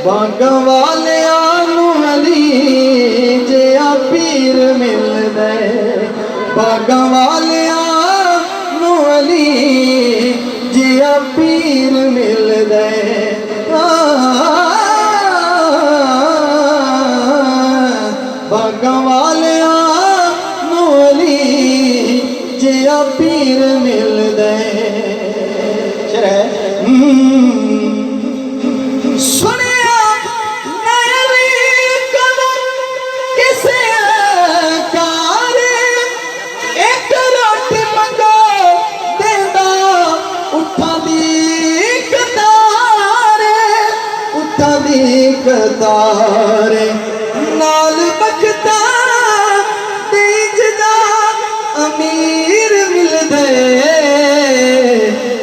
बागां वालियां नूं अली जिहा पीर मिलदा बागां वालियां नूं अली जिहा पीर मिलदा बागां वालियां नूं अली जिहा पीर मिलदा सुनिया नैली कदम किसे कार एक रोटी मंगो देंदा उठा दी कतार नाल बखता तेजदा अमीर मिलदे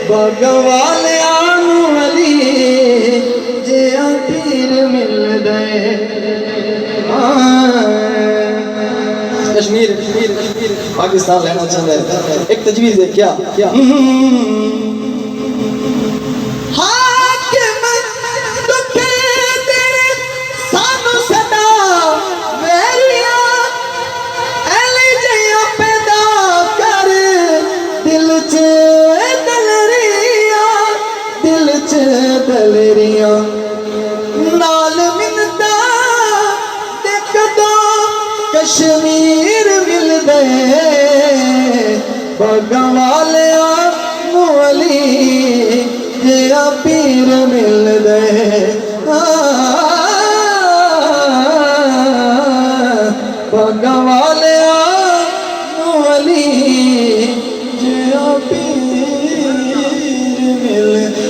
बागां वालियां नूं अली जिहा पीर मिलदे कश्मीर पाकिस्तान लेना चाहता है एक तजवीज़ है क्या दलरिया नाल मिलदा देख दो कश्मीर मिलदे बागां वालियां नूं अली जिहा पीर मिलदे बागां वालियां नूं अली जिहा पीर मिलदे